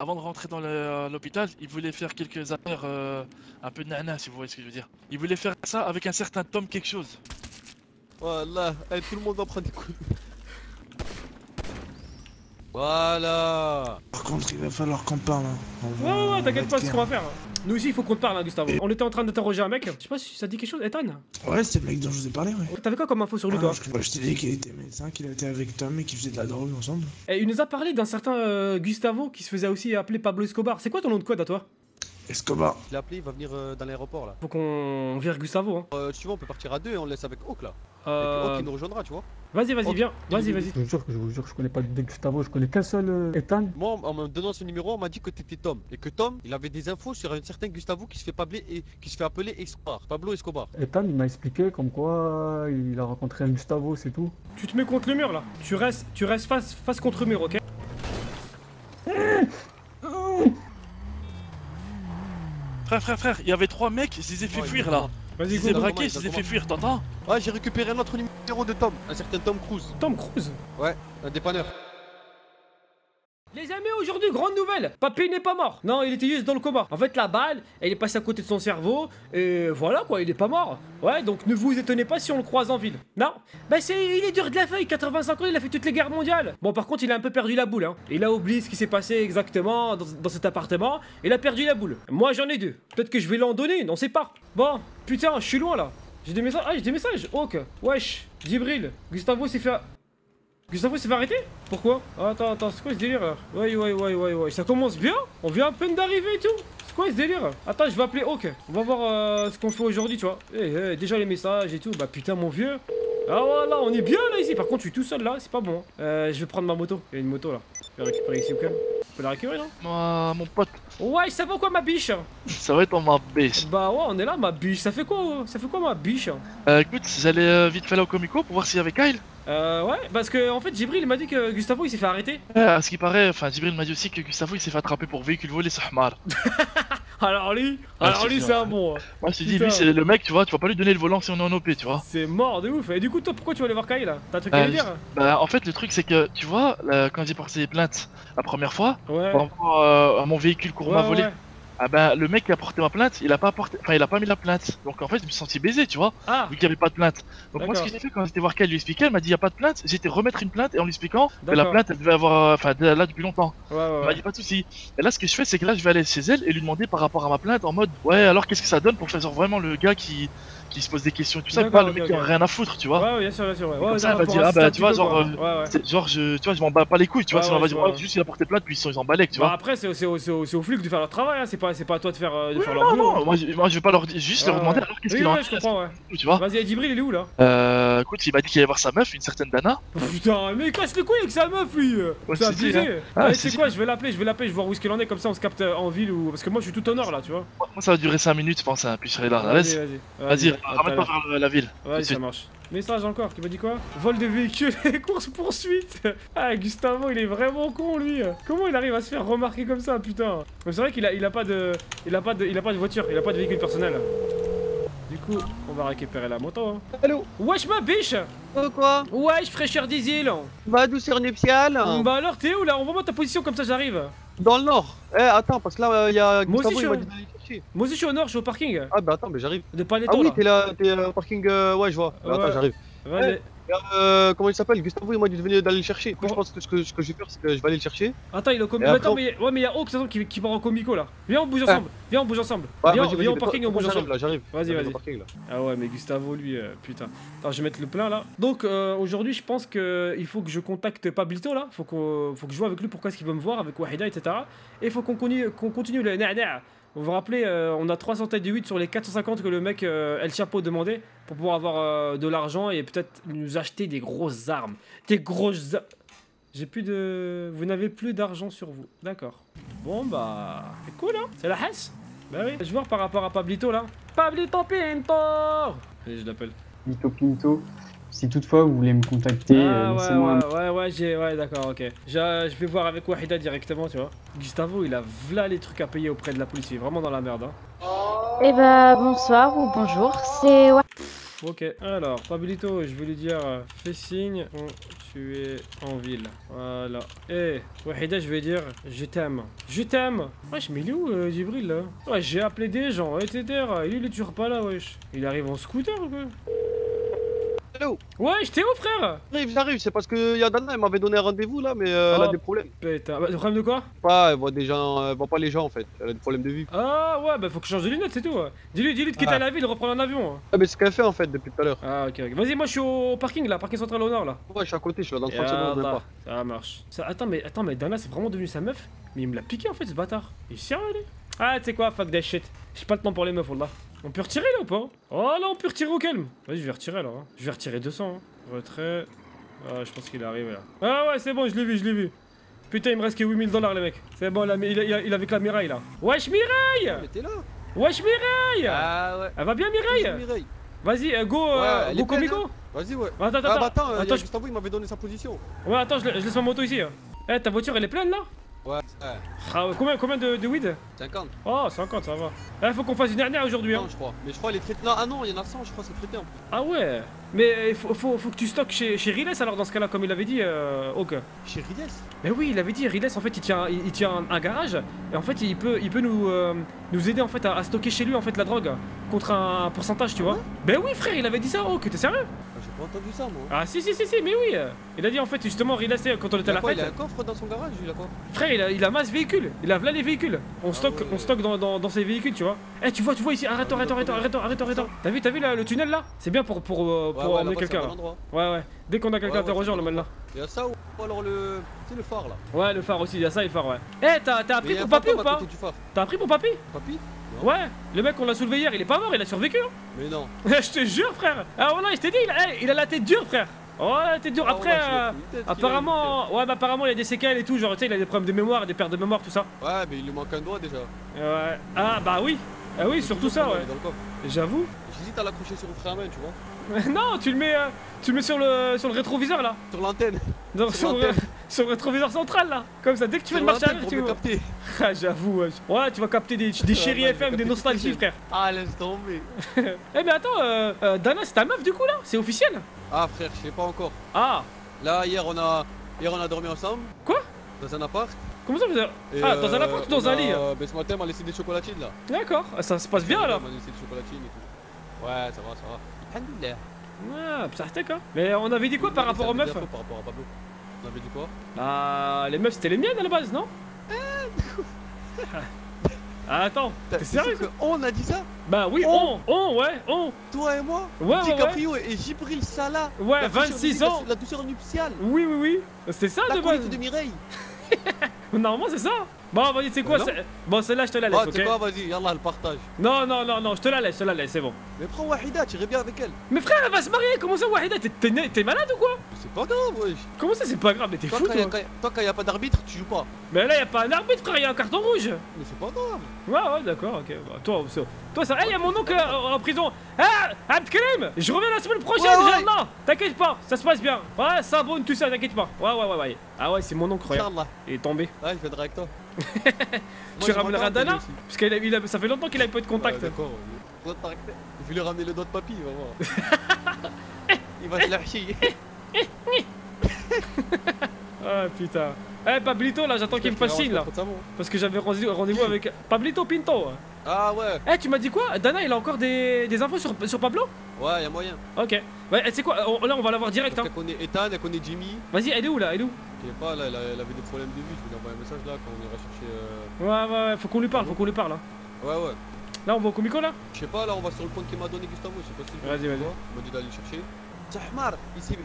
avant de rentrer dans l'hôpital, il voulait faire quelques affaires un peu de nana, si vous voyez ce que je veux dire. Il voulait faire ça avec un certain Tom quelque chose. Voilà, allez, tout le monde en prend des coups. Voilà. Par contre, il va falloir qu'on parle. Hein. Ouais, t'inquiète pas, c'est ce qu'on va faire. Nous aussi, il faut qu'on te parle, hein, Gustavo. On était en train d'interroger un mec. Je sais pas si ça te dit quelque chose, Ethan. Ouais, c'est le mec dont je vous ai parlé, ouais. T'avais quoi comme info sur lui, toi? Je t'ai dit qu'il était médecin, qu'il était avec Tom et qu'ils faisaient de la drogue ensemble. Et il nous a parlé d'un certain Gustavo qui se faisait aussi appeler Pablo Escobar. C'est quoi ton nom de code à toi? Escobar. Je l'ai appelé, il va venir dans l'aéroport là. Faut qu'on vire Gustavo, hein. Tu vois, on peut partir à deux et on le laisse avec Hawk là. Et puis Hawk il nous rejoindra, tu vois. Vas-y, viens. Vas-y. Je vous jure, je connais pas de Gustavo, je connais qu'un seul Ethan. Moi, en me donnant ce numéro, on m'a dit que t'étais Tom. Et que Tom, il avait des infos sur un certain Gustavo qui se fait appeler Escobar. Pablo Escobar. Ethan, il m'a expliqué comme quoi il a rencontré un Gustavo, c'est tout. Tu te mets contre le mur là. Tu restes face contre le mur, ok? Frère, il y avait 3 mecs, je les ai fait fuir là. Vas-y, Je les ai go. braqués, je les ai fait fuir, t'entends? Ouais, j'ai récupéré un autre numéro de Tom. Un certain Tom Cruise. Tom Cruise. Ouais, un dépanneur. Les amis, aujourd'hui, grande nouvelle. Papy n'est pas mort. Non, il était juste dans le coma. En fait, la balle, elle est passée à côté de son cerveau. Et voilà quoi, il est pas mort. Ouais, donc ne vous étonnez pas si on le croise en ville. Non, bah il est dur de la feuille, 85 ans, il a fait toutes les guerres mondiales. Bon, par contre, il a un peu perdu la boule, hein. Il a oublié ce qui s'est passé exactement dans cet appartement. Il a perdu la boule. Moi, j'en ai 2. Peut-être que je vais l'en donner, on sait pas. Bon, putain, je suis loin là. J'ai des messages. Ah, j'ai des messages. Ok. Wesh. Djibril. Gustavo s'est fait arrêter? Pourquoi? Attends, c'est quoi ce délire là? Ouais, ça commence bien? On vient à peine d'arriver et tout? C'est quoi ce délire? Attends, je vais appeler Hawk. On va voir ce qu'on fait aujourd'hui, tu vois. Déjà les messages et tout. Bah putain, mon vieux. Ah voilà, on est bien là ici. Par contre, je suis tout seul là, c'est pas bon. Je vais prendre ma moto. Il y a une moto là. Je vais récupérer ici au calme. On peut la récupérer, non? Moi, mon pote. Ouais, ça va quoi ma biche? Ça va être en ma baisse. Bah ouais, on est là, ma biche. Ça fait quoi ma biche? Écoute, j'allais vite fait là au Comico pour voir s'il y avait Kyle. Ouais, parce que en fait, Djibril m'a dit que Gustavo il s'est fait arrêter. À ce qui paraît, enfin, Djibril m'a dit aussi que Gustavo il s'est fait attraper pour véhicule volé sur Hamar. Alors lui, c'est un bon. Moi, je te dis, lui, c'est le mec, tu vas pas lui donner le volant si on est en OP, tu vois. C'est mort de ouf. Et du coup, toi, pourquoi tu vas aller voir Kyle là? T'as un truc à lui dire? Bah, en fait, le truc, c'est que, tu vois, quand j'ai porté plainte la première fois, ouais. par rapport à mon véhicule qu'on m'a volé. Ouais. Ah bah le mec qui a porté ma plainte, il a pas mis la plainte. Donc en fait je me suis senti baisé, tu vois, vu qu'il y avait pas de plainte. Donc moi ce que j'ai fait quand j'étais voir qu'elle lui expliquait, elle m'a dit y a pas de plainte, j'ai été remettre une plainte et en lui expliquant que la plainte elle devait avoir là depuis longtemps. Elle m'a dit pas de soucis. Et là ce que je fais c'est que là je vais aller chez elle et lui demander par rapport à ma plainte en mode ouais alors qu'est-ce que ça donne pour faire genre vraiment le gars qui se pose des questions et tout ça, pas le mec qui a rien à foutre, tu vois. Ouais, bien sûr. Ouais, comme ça, elle va dire, ah bah, tu vois, genre, je m'en bats pas les couilles, tu vois, sinon on va dire, juste il a porté plainte, puis ils s'en balèquent, tu vois. Bah après, c'est aux flics de faire leur travail, hein, c'est pas à toi de faire leur boulot. Non, moi je vais pas leur dire, juste leur demander alors qu'est-ce qu'il en a. Je comprends, ouais. Tu vois. Vas-y, Djibril, il est où là? Écoute, il m'a dit qu'il allait voir sa meuf, une certaine Dana. Putain, mais il casse les couilles avec sa meuf, lui. C'est abusé. Tu sais quoi, je vais l'appeler, je vais voir où est-ce qu'il en est, comme ça on se capte en ville ou. Parce que moi je suis tout au nord là, tu vois. Moi ça va durer 5 minutes, je pense, puis je serai là. Vas-y, ramène-toi vers la ville. Ouais, ça marche. Message encore, qui m'a dit quoi? Vol de véhicule et course poursuite. Ah, Gustavo, il est vraiment con, lui. Comment il arrive à se faire remarquer comme ça, putain? Mais c'est vrai qu'il a pas de voiture, il a pas de véhicule personnel. Du coup, on va récupérer la moto. Hein. Allô? Wesh, ma biche! Quoi? Wesh, fraîcheur des îles. Bah, douceur nuptiale. Bah alors, t'es où là? Envoie-moi ta position comme ça, j'arrive. Dans le nord. Attends, parce que là, il y a moi Gustavo, aussi, il m'a dit d'aller chercher. Moi aussi, je suis au nord, je suis au parking. Ah bah attends, mais j'arrive. De pas les Ah oui, là. t'es là, t'es au parking, ouais, je vois. Ouais. Attends, j'arrive. Vas-y. Comment il s'appelle? Gustavo, il m'a dit d'aller le chercher. Du coup, je pense que ce que je vais faire, c'est que je vais aller le chercher. Attends, il est au comico. Attends, mais il y a Hawk qui part en comico là. Viens, on bouge ensemble. Viens, viens au parking et on bouge ensemble. Là, j'arrive. Vas-y. Ah ouais, mais Gustavo, lui, putain. Attends, je vais mettre le plein là. Donc, aujourd'hui, je pense qu'il faut que je contacte Pablito là. Faut que je joue avec lui pourquoi est-ce qu'il veut me voir, avec Wahida, etc. Et il faut qu'on continue le na-na. Vous vous rappelez, on a 308 sur les 450 que le mec El Chapo demandait pour pouvoir avoir de l'argent et peut-être nous acheter des grosses armes. J'ai plus de... Vous n'avez plus d'argent sur vous. D'accord. Bon bah... C'est cool hein. C'est la Hesse. Bah oui. Je vais voir par rapport à Pablito là. Pablito Pinto. Allez, je l'appelle. Pinto. Si toutefois vous voulez me contacter, laissez-moi ouais, d'accord, ok. Je vais voir avec Wahida directement, tu vois. Gustavo, il a v'là les trucs à payer auprès de la police, il est vraiment dans la merde, hein. Eh bah, bonsoir ou bonjour, c'est... Ok, alors, Pablito, je vais lui dire, fais signe quand tu es en ville. Voilà. Et Wahida, je vais dire, je t'aime. Je t'aime. Wesh, mais il est où, Djibril, là? Ouais, j'ai appelé des gens, etc. Il est toujours pas là, wesh. Il arrive en scooter, ou quoi? Hello. Ouais, j'étais où, frère? J'arrive, c'est parce que Yadana, elle m'avait donné un rendez-vous là, mais elle a des problèmes. Putain, bah, problème de quoi? Pas, elle voit des gens, elle voit pas les gens en fait, elle a des problèmes de vue. Ah ouais, bah faut que je change de lunettes, c'est tout. Dis-lui de quitter la ville, de reprendre un avion. Ah, mais c'est ce qu'elle fait en fait depuis tout à l'heure. Ah, ok. Vas-y, moi je suis au parking là, parking central au nord là. Ouais, je suis à côté, je suis là dans 30 secondes, même pas. Ça marche. Attends, mais Dana, c'est vraiment devenu sa meuf? Mais il me l'a piqué en fait, ce bâtard. Il est sérieux, lui? Ah, tu sais quoi, fuck that shit. J'ai pas le temps pour les meufs, là. On peut retirer là ou pas? Oh là, on peut retirer au calme. Vas-y, je vais retirer alors. Hein. Je vais retirer 200. Hein. Retrait. Ah, je pense qu'il est arrivé là. Ah ouais, c'est bon, je l'ai vu. Putain, il me reste que 8000 $, les mecs. C'est bon, là, il avec la Mireille là. Wesh, Mireille! Mais t'es là? Wesh, Mireille! Ah ouais. Elle va bien, Mireille? Vas-y, go Comico. Vas-y, ouais. Attends, Gustavo, il m'avait donné sa position. Ouais, attends, je laisse ma moto ici. Eh, ta voiture, elle est pleine là? Ouais. Ah, combien de weed? 50. Oh, 50, ça va. Eh, faut qu'on fasse une dernière aujourd'hui. Non, je crois. Mais je crois les traités. Non, ah non, il y en a 100, je crois, c'est traité en plus. Ah ouais. Mais il faut que tu stockes chez Riles alors dans ce cas-là, comme il avait dit, ok. Chez Riles? Mais oui, il avait dit, Riles en fait il tient un garage et en fait il peut nous aider en fait à stocker chez lui en fait la drogue contre un pourcentage, tu vois. Ben oui frère, il avait dit ça, oh que t'es sérieux? J'ai pas entendu ça moi. Ah si, mais oui. Il a dit en fait justement Riles quand on était à la fête. Il a un coffre dans son garage, il a quoi? Frère, il a masse véhicule, il a là les véhicules. On stocke dans ses véhicules, tu vois. Eh tu vois ici, arrête. T'as vu là le tunnel là? C'est bien pour emmener quelqu'un là. Ouais. Dès qu'on a quelqu'un à te rejoindre là. Y'a ça ou alors le. Tu sais le phare là? Ouais, le phare aussi, y'a ça et le phare, ouais. Eh, t'as appris pour papy ou pas? T'as appris pour papy? Papy? Ouais, le mec qu'on l'a soulevé hier, il est pas mort, il a survécu. Mais non. Je te jure, frère. Ah voilà, je t'ai dit, il a la tête dure, frère. Oh, la tête dure. Après, apparemment, ouais, bah apparemment il y a des séquelles et tout, genre tu sais, il a des problèmes de mémoire, des pertes de mémoire, tout ça. Ouais, mais il lui manque un doigt déjà. Ouais. Ah bah oui. Ah oui, surtout ça, ouais. J'avoue. J'hésite à l'accrocher sur le frein à main, tu vois. Non, tu le mets sur le rétroviseur là. Sur l'antenne. Sur le rétroviseur central là. Comme ça, dès que tu fais le marche arrière, tu vas capter. Ah, j'avoue, ouais, tu vas capter des chéris FM, des nostalgies, frère. Ah, laisse tomber. Eh, mais attends, Dana, c'est ta meuf du coup là? C'est officiel? Ah, frère, je sais pas encore. Ah. Là, hier, on a dormi ensemble. Quoi? Dans un appart. Comment ça vous avez... Ah, dans un appart ou dans un lit? Ben ce matin, elle m'a laissé des chocolatines là. D'accord, ça se passe bien là. Elle m'a laissé des chocolatines et tout. Ouais, ça va. Alhamdoulilah. Ouais, ça hein. Mais on avait dit quoi par rapport aux meufs? Par rapport à Pablo. On avait dit quoi? Bah, les meufs c'était les miennes à la base, non? Ah, attends, t'es sérieux? On a dit ça? Bah oui, on. Toi et moi? Ouais, DiCaprio et Djibril Salah. Ouais, 26 ans. La douceur nuptiale. Oui. C'était ça de base. De Mireille. Normalement c'est ça. Bon, vas-y, c'est quoi? Bon, celle-là, je te la laisse, ok? C'est quoi, vas-y, yallah, le partage. Non, je te la laisse, c'est bon. Mais prends Wahida, tu irais bien avec elle. Mais frère, elle va se marier, comment ça, Wahida? T'es malade ou quoi? C'est pas grave, wesh. Comment ça, c'est pas grave? Mais t'es fou, toi? Toi, quand y'a pas d'arbitre, tu joues pas. Mais là, y'a pas un arbitre, frère, y'a un carton rouge. Mais c'est pas grave. Ouais, d'accord, ok. Bah, toi, ça. Y'a mon oncle en prison. Ah, Abdkarim, je reviens la semaine prochaine, Inch'Allah. T'inquiète pas, ça se passe bien. Ouais, ça bonne, tout ça, t'inquiète pas. Ouais. Ah ouais, c'est mon oncle, regarde. Il est tombé. Ouais, je viendrai avec toi. Tu ramèneras Dana? Parce que ça fait longtemps qu'il a pas eu de contact. D'accord. Je vais lui ramener le doigt de papy, il va voir. Il va se lâcher. Ah putain. Eh Pablito là, j'attends qu'il me fasse signe là. Parce que j'avais rendez-vous avec Pablito Pinto. Ah ouais. Eh tu m'as dit quoi? Dana il a encore des infos sur Pablo? Ouais, y'a moyen. Ok. Ouais, c'est quoi? Là on va l'avoir direct hein. Elle connaît Ethan, elle connaît Jimmy. Vas-y, elle est où là? Je sais pas, là, elle avait des problèmes de vue, je vais lui envoyer un message là quand on ira chercher. Ouais, faut qu'on lui parle, hein. Ouais. Là on va au Comico là? Je sais pas, là on va sur le point qu'il m'a donné Gustavo, je sais pas si Vas-y. Il m'a dit d'aller le chercher. Zahmar,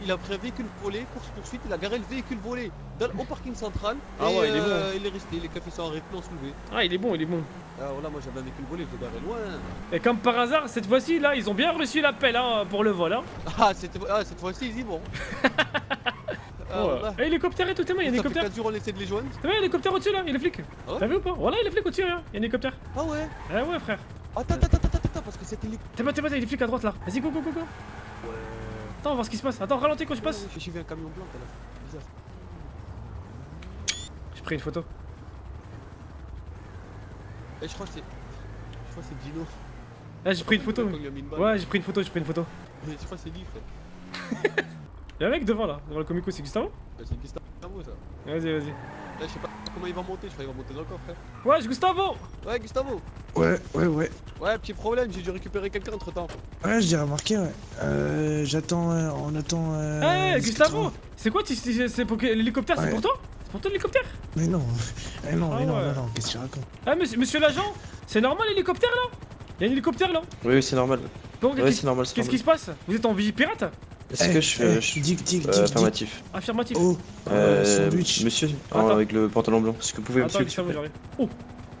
il a pris un véhicule volé, course poursuite, il a garé le véhicule volé au parking central. Ah ouais, il est bon. Il est resté, les cafés sont arrêtés, on se levé. Ah, il est bon. Ah voilà, moi j'avais un véhicule volé, je l'ai garé loin. Et comme par hasard, cette fois-ci là, ils ont bien reçu l'appel hein, pour le vol. Hein. Cette fois-ci, ils y vont. Et hélicoptère et tout, il y a un hélicoptère. Ça fait 4 jours on essaie de les joindre. T'as vu, il y a un hélicoptère au-dessus là, il est flic. T'as vu ou pas? Voilà, il est flic au-dessus, hein. Il y a un hélicoptère. Ah ouais? Ah ouais, frère. Attends, parce que c'était les. T'es pas, il est flic à droite là. Vas-y, go. Ouais. Attends, on va voir ce qui se passe. Attends, ralentis quand je passe. J'ai suivi un camion blanc là. Bizarre. J'ai pris une photo. Et je crois que c'est Dino. Ah, j'ai pris une photo. Ouais, j'ai pris une photo. Je crois que c'est lui, frère. Y'a un mec devant là, devant le comico, c'est Gustavo? C'est Gustavo ça. Vas-y, vas-y. Là, je sais pas comment il va monter, je crois qu'il va monter dans le coffre, frère. Ouais, c'est Gustavo! Ouais, Gustavo. Ouais. Ouais, petit problème, j'ai dû récupérer quelqu'un entre temps. Ouais, j'ai remarqué, ouais. J'attends, on attend. Eh, Gustavo! C'est quoi? C'est pour l'hélicoptère? C'est Ouais. pour toi? C'est pour toi l'hélicoptère? Mais non, non, Ah ouais. non, qu'est-ce que tu racontes? Ah, monsieur l'agent, c'est normal l'hélicoptère là? Y'a un hélicoptère là? Oui, c'est normal. Bon, Oui, c'est normal. qu'est-ce qui se passe? Vous êtes en vigie pirate? Est-ce que je suis Dick. affirmatif? Affirmatif. Oh, sandwich. Monsieur, Attends. avec le pantalon blanc, est-ce que vous pouvez me Attends, suivre s'il vous Gustavo, plaît? j'arrive.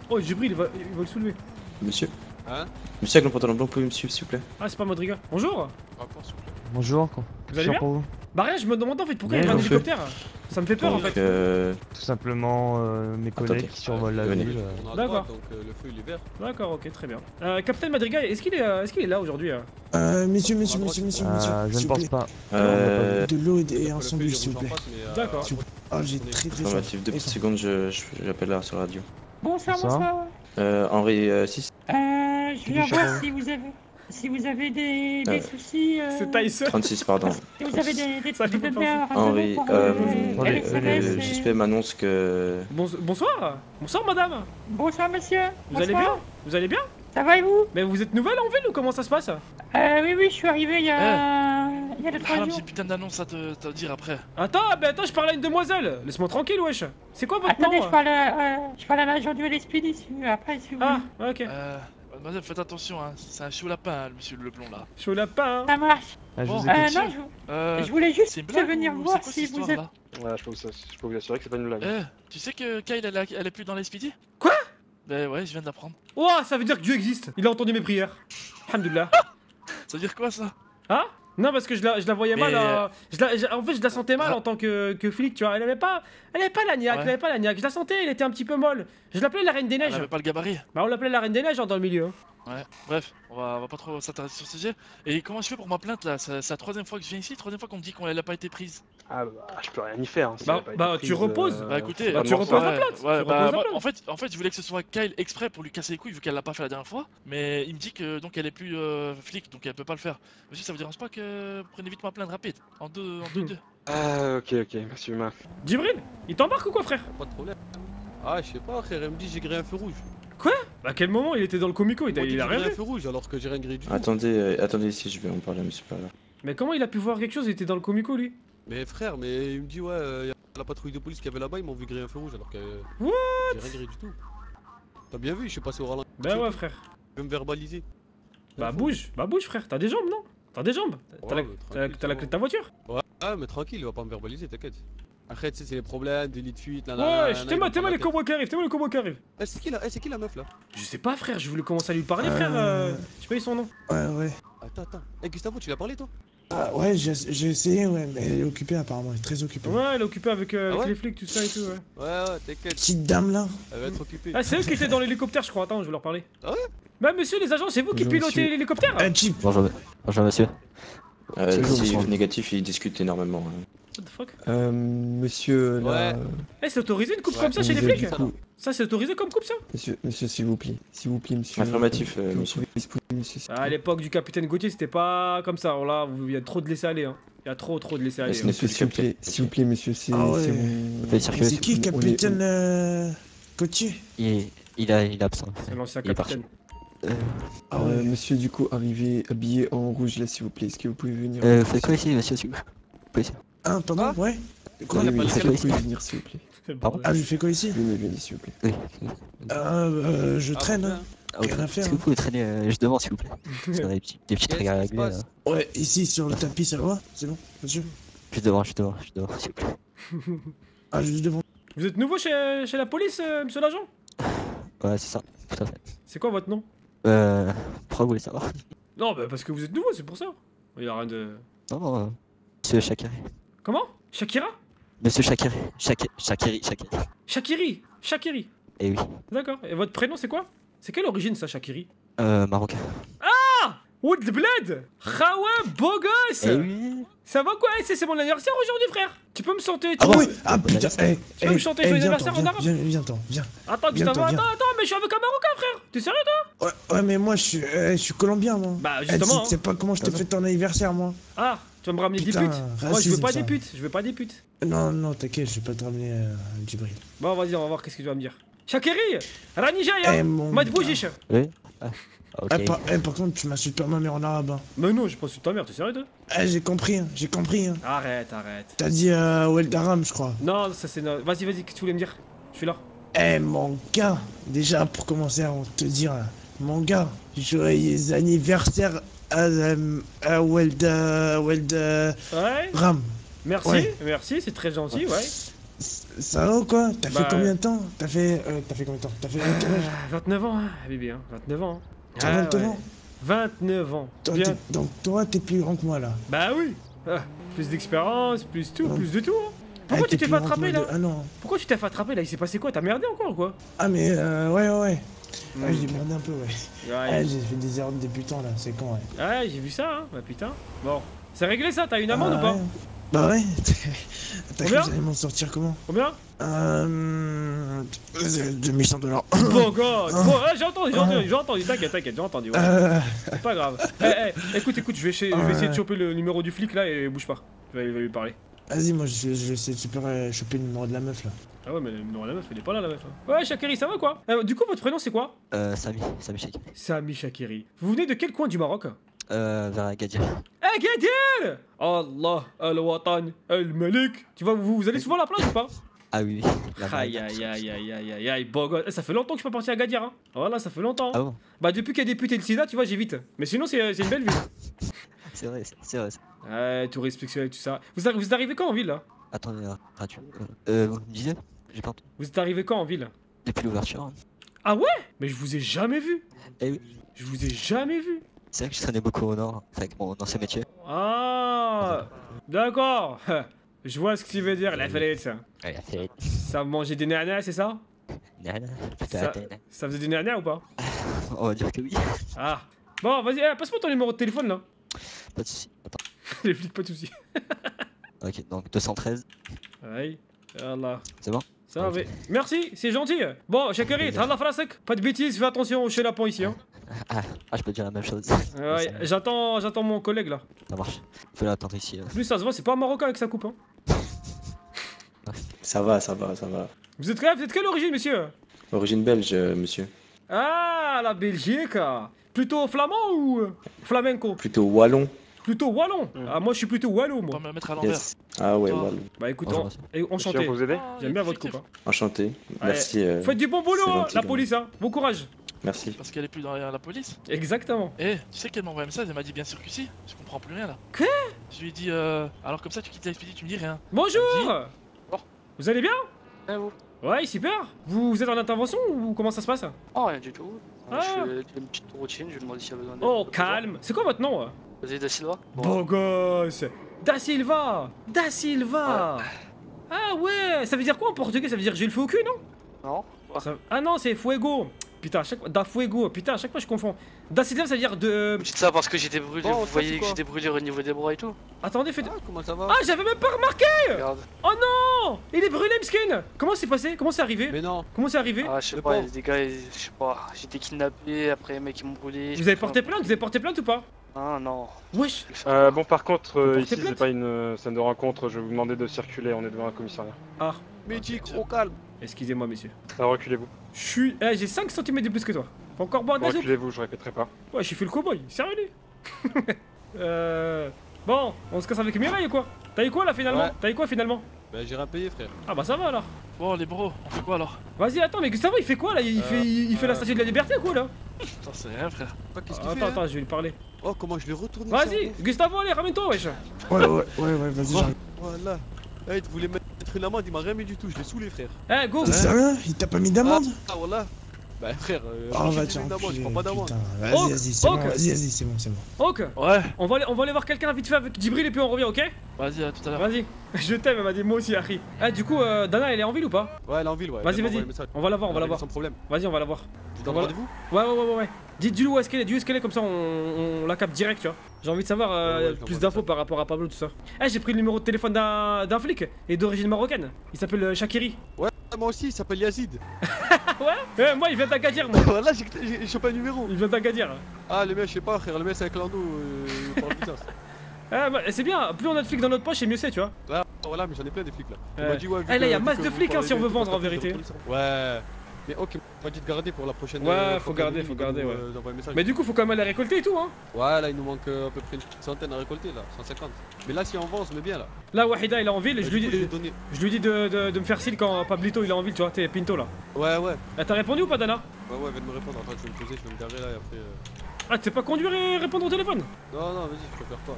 Oh, Jibril, il va le soulever. Monsieur? Hein? Monsieur avec le pantalon blanc, vous pouvez me suivre s'il vous plaît? Ah, c'est pas Modriga. Bonjour! Rapport, s'il vous plaît. Bonjour, Vous allez bien? pour vous. Bah, rien, je me demandais en fait pourquoi il y Bien, avait un monsieur. hélicoptère. Ça me fait peur en Donc, fait. Tout simplement mes collègues attendez. qui survolent la Venez. ville. On est à D'accord. droite, donc le feu il est vert. D'accord, ok, très bien. Capitaine Madrigal, est-ce qu'il est là aujourd'hui? Messieurs, Je s'il ne vous pense plaît. pas. De l'eau et un Le feu, sandwich, il s'il vous rouge en plaît. face, mais, D'accord. S'il vous plaît. Ah, j'ai très faim. Affirmatif, 2 petites Et- secondes, j'appelle là sur la radio. Bonsoir, Bonsoir. bonsoir. Henri 6, Je viens voir si vous avez des soucis. C'est Tyson. 36, pardon. Si vous avez des Ça fait petits pas bébés à Henri, pour allez, LSMS, le suspect m'annonce que... Bonsoir. Bonsoir madame. Bonsoir, monsieur. Vous allez bien? Vous allez bien? Ça va et vous? Mais vous êtes nouvelle en ville ou comment ça se passe? Oui, je suis arrivé il y a 2-3 Ah, un jours. petit putain d'annonce à te dire après. Attends, je parle à une demoiselle. Laisse-moi tranquille, wesh. C'est quoi votre Attendez, nom? je parle à l'agent du LSPD après, si vous Ah, voulez. ok. Mademoiselle, faites attention, hein. C'est un chaud lapin, hein, le monsieur le blond là. Chaud lapin. Hein. Ça marche. Ah, je Bon. vous écoute. Non, je voulais juste C'est une blague venir ou voir c'est quoi si cette vous histoire, avez... là Ouais, je peux vous assurer que c'est pas une blague. Tu sais que Kyle elle est plus dans l'SPD? Quoi? Ben ouais, je viens de l'apprendre. Ouah, ça veut dire que Dieu existe. Il a entendu mes prières. Alhamdoulilah. Ça veut dire quoi ça? Hein? Non, parce que je la voyais Mais, mal. En fait, je la sentais mal en tant que flic, tu vois. Elle avait pas la niaque, Ouais. elle avait pas la niaque. Je la sentais, elle était un petit peu molle. Je l'appelais la Reine des Elle Neiges. avait pas le gabarit. Bah, on l'appelait la Reine des Neiges hein, dans le milieu. Hein. Ouais, bref, on va pas trop s'intéresser sur ce sujet. Et comment je fais pour ma plainte là? C'est la troisième fois que je viens ici, troisième fois qu'on me dit qu'elle a pas été prise. Ah bah, je peux rien y faire. Hein, si Bah, elle a pas été bah, prise, tu reposes. Bah écoutez, Bah, tu bon, reposes la ouais, plainte, ouais, tu bah, reposes la moi, plainte. en fait, je voulais que ce soit Kyle exprès pour lui casser les couilles vu qu'elle l'a pas fait la dernière fois. Mais il me dit que donc elle est plus flic, donc elle peut pas le faire. Monsieur, ça vous dérange pas que prenez vite ma plainte rapide, en deux. Ah, ok, monsieur humain. Djibril, il t'embarque ou quoi, frère? Pas de problème. Ah, je sais pas, frère, elle me dit j'ai grillé un feu rouge. Bah, à quel moment il était dans le comico? Il m'a dit Il que a j'ai rien grillé un vu. feu rouge alors que j'ai rien grillé du tout. Attendez ici, je vais en parler à monsieur Parler. Mais comment il a pu voir quelque chose? Il était dans le comico, lui. Mais frère, mais il me dit ouais, y a la patrouille de police qui avait là-bas, ils m'ont vu griller un feu rouge alors que What? j'ai rien grillé du tout. T'as bien vu, je suis passé au ralenti. Bah, ouais, frère. Je vais me verbaliser. Bah, bouge, frère. T'as des jambes, non? T'as des jambes? T'as la Ouais, t'as la clé de ta voiture? Ouais, mais tranquille, il va pas me verbaliser, t'inquiète. Après, tu sais, c'est les problèmes, délit de fuite, Ouais, t'es-moi les combos qui arrivent. Eh, c'est qui la meuf là? Je sais pas, frère, je voulais commencer à lui parler, frère. J'ai pas eu son nom. Ouais. Attends. Eh, Gustavo, tu l'as parlé toi? Ah, ouais, j'ai essayé, ouais, mais elle est occupée apparemment, elle est très occupée. Ouais, elle est occupée avec ouais les flics, tout ça et tout, ouais. Ouais, t'inquiète, Petite dame là. elle va être occupée. Ah, c'est eux qui étaient dans l'hélicoptère, je crois. Attends, je vais leur parler. Ah ouais? Bah, monsieur, les agents, c'est vous qui Bonjour, pilotez monsieur. l'hélicoptère? Chip. Bonjour monsieur. Si bonjour. négatif, il discute énormément. What the fuck? Monsieur, là, Eh, c'est autorisé une coupe Ouais, comme ça chez les vous êtes flics? du coup- Ça, c'est autorisé comme coupe, ça? Monsieur, s'il vous plaît, monsieur. Affirmatif, Vous monsieur. pouvez exposer, monsieur, s'il vous À plaît. l'époque du capitaine Gauthier, c'était pas comme ça. Là, il y a trop de laisser aller, hein. Il y a trop de laisser aller. Est-ce hein. que- S'il vous plaît, monsieur, c'est Ah ouais. mon... C'est qui, capitaine Gauthier? Il est absent. C'est l'ancien Il est parti. capitaine. Ah ouais. Monsieur, du coup, arrivé habillé en rouge là, s'il vous plaît. Est-ce que vous pouvez venir? Vous faites quoi ici, monsieur? S'il vous plaît. Ah, pardon, Ah. ouais. Quoi? Il y a Oui, pas est-ce de que vous calme. pouvez venir, s'il vous plaît? Pardon? Ah, je fais quoi ici? Venez, s'il vous plaît. Oui. Je Ah, traîne, bah, hein. Ah, ok. Rien à faire, Est-ce que vous pouvez traîner je demande, s'il vous plaît? Parce qu'on a des petites Qu'est-ce règles à qui se régler. passe Là. Ouais, ici sur le tapis, ça va? C'est bon, monsieur? Juste devant, s'il vous plaît. Ah, juste devant. Vous êtes nouveau chez la police, monsieur l'agent? Ouais, c'est ça. Tout à fait. C'est quoi votre nom? Pourquoi vous voulez savoir? Non, bah parce que vous êtes nouveau, c'est pour ça. Il y a rien de. Non, monsieur Shakiri. Comment? Shakira? Monsieur Shakiri. Shakiri. Shakiri. Eh oui. D'accord. Et votre prénom, c'est quoi? C'est quelle origine, ça, Shakiri? Marocain. Wood Bled. Khawa, beau gosse. Eh oui. Ça va quoi? C'est mon anniversaire aujourd'hui, frère. Tu peux me chanter? Ah ouais. Ah putain. Tu peux me chanter ton anniversaire en arabe? Viens-t'en, viens. Attends, Gustavo, attends, mais je suis avec un Marocain, frère. T'es sérieux, toi? Ouais, mais moi je suis colombien, moi. Bah, justement. Tu sais pas comment je t'ai fait ton anniversaire, moi. Ah, tu vas me ramener des Putain, putes? Moi, je veux pas des putes. Je veux pas des putes. Non, t'inquiète, je vais pas te ramener Djibril. Bon, vas-y, on va voir qu'est-ce que tu vas me dire. Shakiri, Ranijaya, Madboujish. Oui. Ah, ok. Par contre, tu m'insultes pas ma mère en arabe. Hein. Mais non, j'ai pas su ta mère, t'es sérieux, toi? J'ai compris. Arrête. T'as dit Weldaram, je crois. Non, ça c'est. Vas-y, qu'est-ce que tu voulais me dire? Je suis là. Mon gars, déjà pour commencer à te dire, mon gars, joyeux anniversaire à Welda Ram. Merci, Ouais. merci, c'est très gentil, ouais. Ça va ou quoi? T'as fait combien de temps? T'as fait combien de temps? T'as fait quel âge? 29 ans, hein, Bibi, hein. 29 ans. T'as 29 ans? 29 ans. Donc toi, t'es plus grand que moi là. Bah oui. Plus d'expérience, plus tout, plus de tout. Hein. Pourquoi tu t'es fait attraper là? Ah non. Pourquoi tu t'es fait attraper là? Il s'est passé quoi? T'as merdé encore ou quoi? Ah mais ouais. Ouais, j'ai merdé un peu, ouais. J'ai fait des erreurs de débutant là, c'est con, ouais. Ouais, j'ai vu ça, hein. Bah putain. Bon. C'est réglé ça? T'as une amende ou pas? Ouais. Bah ouais. T'as cru Combien? que j'allais m'en sortir comment? Combien? 2100 $. Bon god. Bon, j'ai entendu, t'inquiète, j'ai entendu. Ouais. C'est pas grave. Écoute, je vais essayer de choper le numéro du flic là et bouge pas. Je vais lui parler. Vas-y, moi je vais essayer de choper le numéro de la meuf là. Ah ouais, mais le numéro de la meuf, elle est pas là, la meuf. Hein. Ouais, Shakiri, ça va quoi? Du coup, votre prénom c'est quoi? Sami Shakiri. Sami Shakiri. Vous venez de quel coin du Maroc? Vers Agadir. Agadir! Allah, al-Watan, al-Malik. Tu vois, vous allez souvent à la plage ou pas? Ah oui. Aïe, beau gosse. Ça fait longtemps que je suis pas parti à Agadir, hein. Voilà, ça fait longtemps. Ah bon? Bah, depuis qu'il y a des putes et le sida, tu vois, j'évite. Mais sinon, c'est une belle ville. C'est vrai. Ouais, tout respectueux et tout ça. Vous êtes arrivé quand en ville là? Attendez, radio. Vous me disiez? J'ai pas entendu. Vous êtes arrivé quand en ville? Depuis l'ouverture. Ah ouais? Mais je vous ai jamais vu. Eh oui. Je vous ai jamais vu. C'est vrai que je traînais beaucoup au nord avec mon ancien métier. Ah, d'accord. Je vois ce que tu veux dire, la frite. Ouais, la frite. Ça mangeait des nana, c'est ça? Nana, ça faisait du nana ou pas? On va dire que oui. Ah. Bon, vas-y, passe-moi ton numéro de téléphone là. Pas de soucis, attends. Les flics, pas de soucis. Ok, donc 213. Ouais, voilà. C'est bon? Ça va. Merci, c'est gentil. Bon, Shakiri, t'as la phrase. Pas de bêtises, fais attention au chenapon ici. Hein. Je peux dire la même chose. Ouais, j'attends mon collègue là. Ça marche. Faut l'attendre ici. Plus ça se voit, c'est pas un Marocain avec sa coupe. Hein. Ça va. Vous êtes quelle origine, monsieur? Origine belge, monsieur. Ah, la Belgique. Plutôt flamand ou flamenco? Plutôt wallon. Plutôt wallon. Ah, moi je suis plutôt wallon, moi. On va me mettre à l'envers. Yes. Ah ouais, wallon. Bah écoute, enchanté. Monsieur, on peut vous aider? J'aime bien votre coupe. Hein. Enchanté. Merci. Faites du bon boulot, hein, gentil, la quand police. Hein. Bon courage. Merci. Parce qu'elle est plus dans la police. Exactement. Eh, tu sais qu'elle m'a envoyé un message, elle m'a dit bien sûr que si. Je comprends plus rien là. Quoi? Je lui ai dit alors comme ça tu quittes l'expédie, tu me dis rien. Bonjour. Bon. Vous allez bien? Et vous? Ouais, super. Vous êtes en intervention ou comment ça se passe? Oh, rien du tout. Ah. Je fais une petite routine, je lui demande s'il y a besoin de. Oh, calme. C'est quoi votre nom? José Da Silva. Beau gosse. Da Silva. Da Silva. Ouais. Ah ouais, ça veut dire quoi en portugais? Ça veut dire j'ai le feu au cul, non? Non. Ah non, c'est fuego. Putain, da fuego. Putain, à chaque fois je confonds. Da Silva, ça veut dire de. Vous dites ça parce que j'étais brûlé. Oh, vous ça, voyez c'est que quoi? j'étais brûlé au niveau des bras et tout. Attendez, faites. Comment ça va? Ah, j'avais même pas remarqué. Regarde. Oh non, il est brûlé, Mskin. Comment c'est passé? Comment c'est arrivé? Mais non. Comment c'est arrivé? Ah, je sais pas, des gars, je sais pas. J'étais kidnappé, après les mecs ils m'ont brûlé. Vous avez porté plainte? Vous avez porté plainte ou pas? Ah non. Wesh. Bon, par contre, Vous ici portez c'est plainte? pas une scène de rencontre, je vais vous demander de circuler, on est devant un commissariat. Ah, Médic, au calme. excusez-moi, messieurs. Alors reculez-vous. J'ai 5 cm de plus que toi. Faut encore boire de la soupe. Reculez-vous, je répéterai pas. Ouais, j'ai fait le cowboy, sérieux lui. Bon, on se casse avec Mireille ou quoi? T'as eu quoi là finalement? Ouais. T'as eu quoi finalement? Bah j'ai rien payé, frère. Ah bah ça va alors. Bon les bros, on fait quoi alors? Vas-y, attends, mais Gustavo il fait quoi là? Il fait la statue de la liberté ou quoi là? Putain c'est rien frère. Qu'est-ce qu'il Attends, fait? attends, je vais lui parler. Oh, comment je l'ai retourné? Vas-y, Gustavo, allez, ramène-toi, wesh. Ouais, vas-y, j'arrive. Voilà. Eh, tu voulais mettre une amende, il m'a rien mis du tout, je l'ai saoulé, frère. Eh, go. T'es sérieux? Il t'a pas mis d'amende? Ah, voilà. Bah frère, Oh, va je tiens, prends pas d'amende. Vas-y, vas-y, c'est bon, vas-y, c'est bon, c'est bon. Ok. Ouais. On va aller voir quelqu'un vite fait avec Djibril et puis on revient, ok? Vas-y, à tout à l'heure. Vas-y. Je t'aime, elle m'a dit moi aussi, Harry. Ah, du coup, Dana, elle est en ville ou pas? Ouais, elle est en ville, ouais. Vas-y, vas-y. On va la voir, on va la voir. Sans problème. Vas-y, on va la voir. Tu donnes rendez-vous? Ouais. Dis-lui où est-ce qu'elle est, comme ça on la capte direct, tu vois. J'ai envie de savoir plus d'infos par rapport à Pablo, tout ça. Eh, j'ai pris le numéro de téléphone d'un flic et d'origine marocaine. Il s'appelle Shakiri. Ouais, moi aussi, il s'appelle Yazid. Ouais, moi il vient d'Agadir, moi. Voilà, j'ai chopé un numéro. Il vient d'Agadir. Ah, le mec, je sais pas, frère, le mec c'est un clando, il parle bizarre. C'est bien, plus on a de flics dans notre poche et mieux c'est, tu vois. Là, voilà, mais j'en ai plein des flics là. On m'a dit, ouais, là, il y a masse de flics hein, si on veut vendre en vérité. Ouais. Mais ok, on m'a dit de garder pour la prochaine. Ouais, faut garder, ouais. Mais du coup, faut quand même aller récolter et tout, hein. Ouais, là, il nous manque à peu près une centaine à récolter, là, 150. Mais là, si on vend, on se met bien là. Là, Wahida, il est en ville, je lui dis de me faire signe quand Pablito il est en ville, tu vois, t'es Pinto là. Ouais. T'as répondu ou pas, Dana? Ouais, viens de me répondre. Attends, je vais me poser, je vais me garer là et après. Ah, tu sais pas conduire et répondre au téléphone? Non, vas-y, je préfère pas.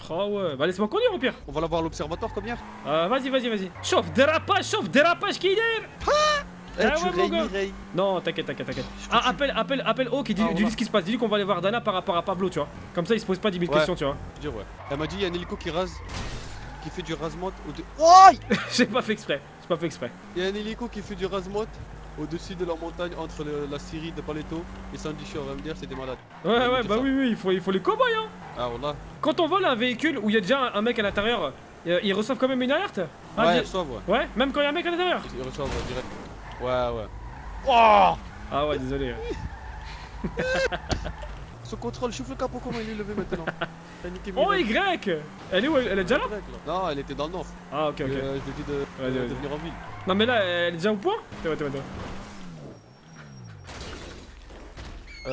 Ah ouais, bah laisse-moi conduire au pire. On va la voir à l'observatoire comme hier. Vas-y. Chauffe dérapage qui est. Ah ouais, Ray. Non, t'inquiète. Ah, appelle Hawk et dis-lui ce qui se passe. Dis-lui qu'on va aller voir Dana par rapport à Pablo, tu vois. Comme ça, il se pose pas 10 000 questions, tu vois. Je veux dire, ouais. Elle m'a dit, il y a un hélico qui rase, qui fait du rasement au-dessus. Oh J'ai pas fait exprès. Il y a un hélico qui fait du rasement au-dessus de la montagne entre la Syrie de Paleto et Sandichor. Elle va me dire, c'est des malades. Ouais, bah oui, il faut les cow-boys, hein. Ah, voilà. Quand on vole un véhicule où il y a déjà un mec à l'intérieur, ils reçoivent quand même une alerte? Ouais, ils reçoivent, ouais. Ouais, même quand il y a un mec à l'intérieur? Ils reçoivent, direct. Ouais. Oh ah ouais, désolé. Son contrôle, chauffe le capot, comment il est levé maintenant? Oh, Y! Elle est où? Elle est déjà là? Non, elle était dans le nord. Ah, ok. Je lui ai dit de venir en ville. Non, mais là, elle est déjà au point? Ouais.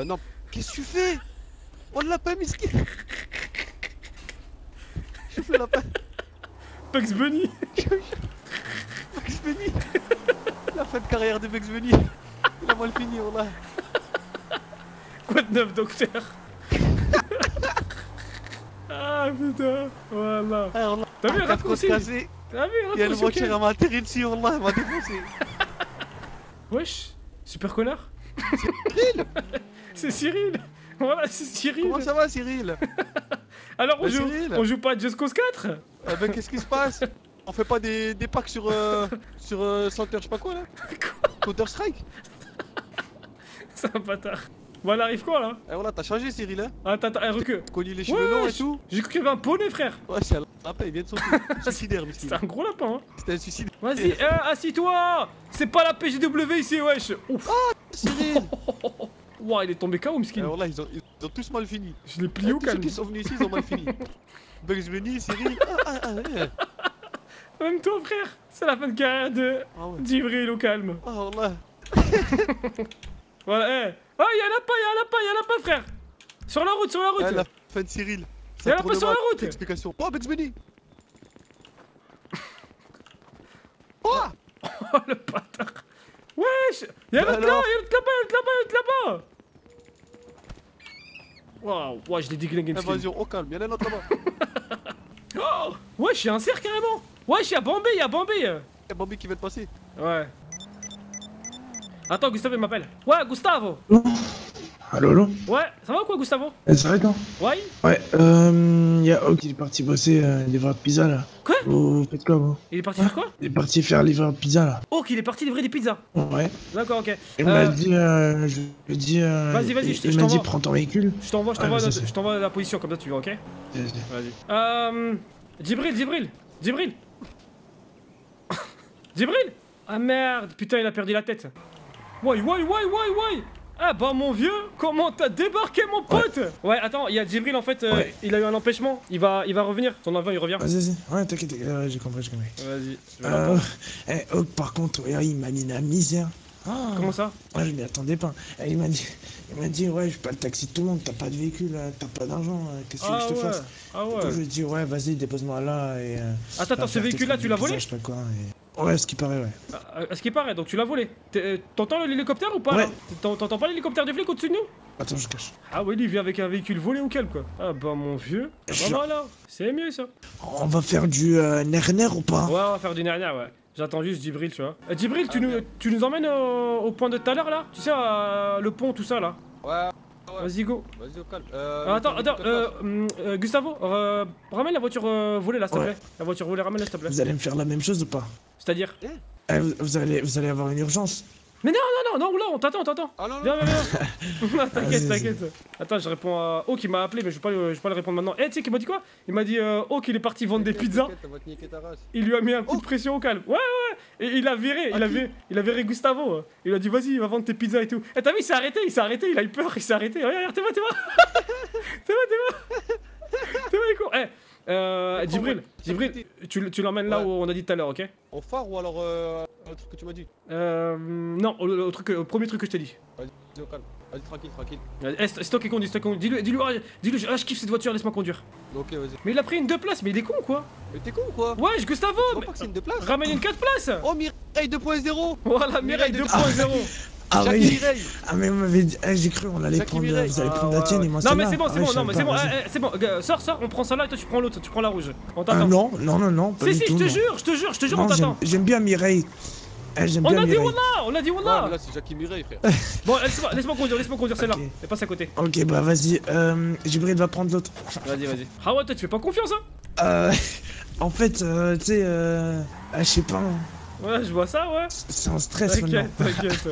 Non, qu'est-ce que tu fais? Oh, le lapin, miskin! Chauffe le lapin! Bugs Bunny! Bugs Bunny! La fin de carrière de Bugs Bunny! Il a mal fini, voilà! Quoi de neuf, docteur? Ah putain! Voilà! T'as vu le raccourci? T'as vu le raccourci? Il y a une voiture, elle m'a atterri dessus, wallah, elle m'a défoncé! Wesh! Super connard! Cyril! C'est Cyril! Voilà, c'est Cyril! Comment ça va, Cyril? Alors, on joue pas à Just Cause 4? Eh ben, qu'est-ce qui se passe? On fait pas des packs sur Center, je sais pas quoi là? Counter Strike? C'est un bâtard. Bon, elle arrive quoi là? Eh voilà, t'as changé Cyril hein? Attends, recule. Connu les cheveux longs et tout? J'ai cru qu'il y avait un poney, frère. Ouais, c'est un lapin, il vient de sauter. Suicidaire, miskin. C'est un gros lapin, hein. C'était un suicide. Vas-y, assis-toi. C'est pas la PGW ici, wesh. Ouf. Oh, Cyril. Ouah, il est tombé KO, miskin. Voilà, ils ont tous mal fini. Je l'ai plié au calme. Tous ceux qui sont venus ici, ils ont mal fini. Bugs Bunny, Cyril. Même toi, frère. C'est la fin de carrière de Djibril au calme. Oh là. Voilà, Oh, y'a un lapin, frère. Sur la route. La fin de Cyril. Y'a un lapin sur la route. Explication. Oh, Bugs Bunny. Oh, le bâtard. Wesh. Y'a l'autre là-bas. Waouh, je l'ai déglingué. Invasion au calme, y'en a un autre là-bas. Oh, wesh, y'a un cerf carrément. Wesh, y'a Bambi. Y'a Bambi qui vient de passer. Ouais. Attends, Gustavo il m'appelle. Ouais, Gustavo. Allô? Ouais, ça va ou quoi, Gustavo? Ça va, toi? Ouais. Ouais, y'a Hawk, il est parti bosser livreur de pizza là. Quoi? Vous faites quoi, vous? Il est parti faire quoi? Il est parti faire livreur de pizza là. Hawk, il est parti livrer des pizzas. Ouais. D'accord, ok. Il m'a dit, je lui ai dit. Vas-y, il m'a dit, prends ton véhicule. Je t'envoie la position, comme ça tu vois, ok? Vas-y. Djibril. Djibril? Ah merde, putain, il a perdu la tête. Ouais. Ah bah mon vieux, comment t'as débarqué mon pote? Ouais, attends, il y a Djibril en fait, il a eu un empêchement, il va revenir, son avion il revient. Vas-y, ouais, t'inquiète, j'ai compris. Vas-y. Hawk, par contre, il m'a mis la misère. Comment ça? Ouais, je m'y attendais pas. Il m'a dit, ouais, je pas le taxi de tout le monde, t'as pas de véhicule, t'as pas d'argent, qu'est-ce que je te fasse? Ah ouais. Donc, je lui ai dit, ouais, vas-y, dépose-moi là et. Attends, ce véhicule là, tu l'as volé? Je sais pas quoi. Ouais, ce qui paraît, ouais. À ce qui paraît, donc tu l'as volé. T'entends l'hélicoptère ou pas? Ouais. T'entends pas l'hélicoptère des flics au-dessus de nous? Attends, je cache. Ah ouais, lui il vient avec un véhicule volé ou quel quoi? Ah bah mon vieux. Bah voilà, c'est mieux ça. On va faire du nerner ou pas? Ouais, on va faire du nerner, ouais. J'attends juste Djibril, tu vois. Djibril, tu nous emmènes au point de tout à l'heure là? Tu sais, le pont, tout ça là? Ouais. Vas-y, go. Vas-y, au calme. Attends, Gustavo, ramène la voiture volée là, s'il te plaît. La voiture volée, ramène-la, s'il te plaît. Vous allez me faire la même chose ou pas? C'est-à-dire? Vous allez avoir une urgence. Mais non, oula, on t'attend. Ah non, Viens. T'inquiète. Attends, je réponds à O qui m'a appelé, mais je vais pas le répondre maintenant. Tu sais qu'il m'a dit quoi? Il m'a dit O qu'il est parti vendre des pizzas. Il lui a mis un coup de pression au calme. Ouais. Et il a viré Gustavo. Il lui a dit vas-y, va vendre tes pizzas et tout. Et t'as vu, il s'est arrêté, il a eu peur, il s'est arrêté. Regarde, t'es moi. Djibril, tu l'emmènes là où on a dit tout à l'heure, ok? Au phare ou alors le truc que tu m'as dit? Non, au premier truc que je t'ai dit. Vas-y, au calme. Vas-y, tranquille. C'est toi qui conduis, dis-lui, je kiffe cette voiture, laisse-moi conduire. Ok, vas-y. Mais il a pris une 2 places, mais il est con quoi? Mais t'es con ou quoi? Ouais, Gustavo! Tu vois pas que c'est une 2 places? Ramène une 4 places! Oh, Mireille 2.0! Voilà, Mireille 2.0! Ah oui. Ah mais on m'avait dit, j'ai cru on allait prendre, vous allez prendre la tienne et moi non mais c'est bon, c'est bon, sors, on prend ça là et toi tu prends l'autre, tu prends la rouge. On t'attend. Non, pas du tout, je te jure, on t'attend. J'aime bien Mireille. J'aime bien Mireille. On a dit Wallah. Là c'est Jackie Mireille frère. Bon, laisse-moi conduire celle-là. Et passe à côté. Ok, bah vas-y, Djibril va prendre l'autre. Vas-y. Ah ouais, toi tu fais pas confiance hein? En fait, tu sais, je sais pas. Ouais, je vois ça, ouais. C'est un stress maintenant. T'inquiète.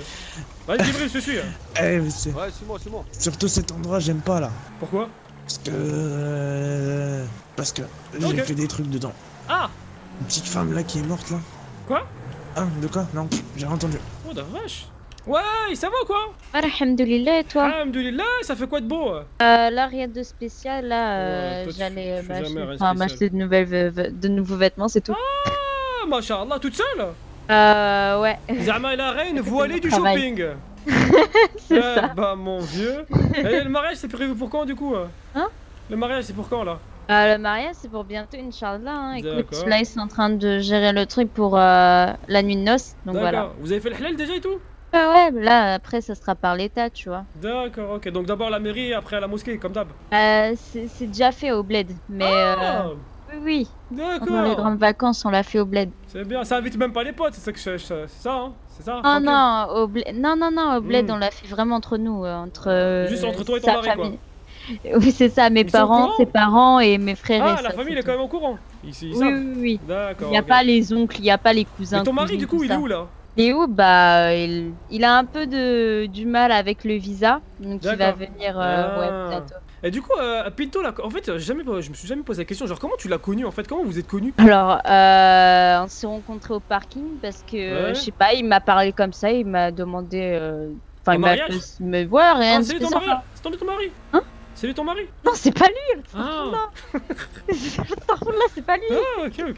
Vas-y, Djibril, je te suis. Ouais, suis moi. Surtout cet endroit, j'aime pas là. Pourquoi? Parce que j'ai fait des trucs dedans. Ah! Une petite femme là qui est morte là. Quoi? Ah, de quoi? Non, j'ai rien entendu. Oh la vache. Ouais, ça va quoi? Alhamdoulilah, et toi? Alhamdoulilah, ça fait quoi de beau? Là, rien de spécial, là, j'allais m'acheter de nouveaux vêtements, c'est tout. Ah, machallah, toute seule? Ouais. Zama et la reine, vous allez du shopping. C'est ça. Bah mon vieux. Et le mariage c'est prévu pour quand du coup? Hein? Le mariage c'est pour quand là? Le mariage c'est pour bientôt, Inch'Allah. Hein. Écoute, là ils sont en train de gérer le truc pour la nuit de noces, donc voilà. Vous avez fait le halal déjà et tout? Ouais, là après ça sera par l'état, tu vois. D'accord, ok. Donc d'abord la mairie et après à la mosquée, comme d'hab. C'est déjà fait au bled, mais oui. D'accord. Pendant les grandes vacances, on l'a fait au bled. C'est bien, ça invite même pas les potes, c'est ça que c'est ça, hein? C'est ça? Ah non, au bled, non, au bled, on l'a fait vraiment entre nous, juste entre toi et ton mari, famille. Quoi. Oui, c'est ça, mes parents, ses parents et mes frères et sœurs. Ah, la famille est quand même au courant. Oui. D'accord. Il n'y a pas les oncles, il n'y a pas les cousins. Mais ton mari, du coup, il est où là? Il est où? Bah, il a un peu du mal avec le visa, donc il va venir bientôt. Et du coup, Pinto, là, en fait, je me suis jamais posé la question, genre comment tu l'as connu en fait? Comment vous êtes connus? Alors, on s'est rencontrés au parking parce que, je sais pas, il m'a parlé comme ça, il m'a demandé... Enfin, il m'a fait me voir, rien de spécial. C'est ton mari? Hein? C'est lui ton mari? Non, c'est pas lui, là, c'est pas lui. Ah, ok.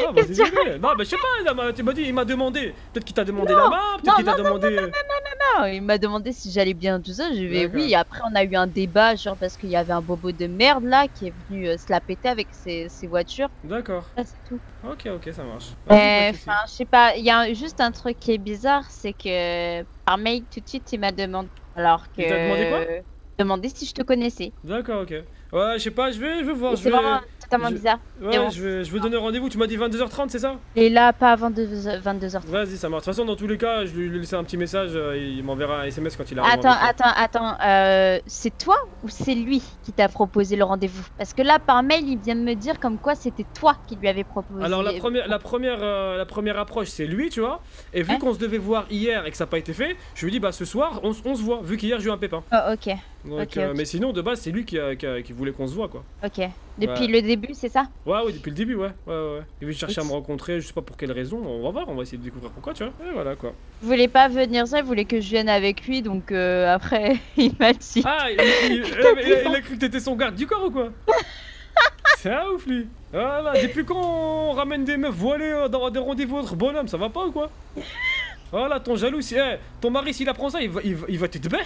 Ah, bah désolé. Non, bah je sais pas, tu m'as dit, il m'a demandé. Peut-être qu'il t'a demandé la main, peut-être qu'il t'a demandé. Non, il m'a demandé si j'allais bien, tout ça. Je vais oui. Après, on a eu un débat, genre parce qu'il y avait un bobo de merde là qui est venu se la péter avec ses voitures. D'accord. C'est tout. Ok, ça marche. Enfin, je sais pas, il y a juste un truc qui est bizarre, c'est que par mail tout de suite, il m'a demandé. Alors que. Il t'a demandé quoi? Demandé si je te connaissais. D'accord, ok. Ouais, je sais pas, je vais voir. C'est vraiment totalement bizarre. Ouais, je vais donner rendez-vous. Tu m'as dit 22h30, c'est ça? Et là, pas avant 22h30. Vas-y, ça marche. De toute façon, dans tous les cas, je lui ai laissé un petit message. Il m'enverra un SMS quand il arrive. Attends. C'est toi ou c'est lui qui t'a proposé le rendez-vous? Parce que là, par mail, il vient de me dire comme quoi c'était toi qui lui avais proposé. Alors, la première approche, c'est lui, tu vois. Et vu qu'on se devait voir hier et que ça n'a pas été fait, je lui ai dit, bah ce soir, on se voit. Vu qu'hier, j'ai eu un pépin. Oh, ok. Donc, mais sinon, de base, c'est lui qui voulait qu'on se voit, quoi. Ok. Depuis le début, c'est ça? Ouais, depuis le début, ouais. Il veut chercher à me rencontrer, je sais pas pour quelle raison. On va voir, on va essayer de découvrir pourquoi, tu vois. Et voilà, quoi. Vous voulez pas venir ça, il voulait que je vienne avec lui, donc après, il m'a dit. Ah, il a cru que t'étais son garde du corps ou quoi? C'est un ouf, lui. Voilà, depuis quand on ramène des meufs voilées dans des rendez-vous entre bonhommes, ça va pas ou quoi? Voilà, ton jaloux, ton mari s'il apprend ça, il va te débère.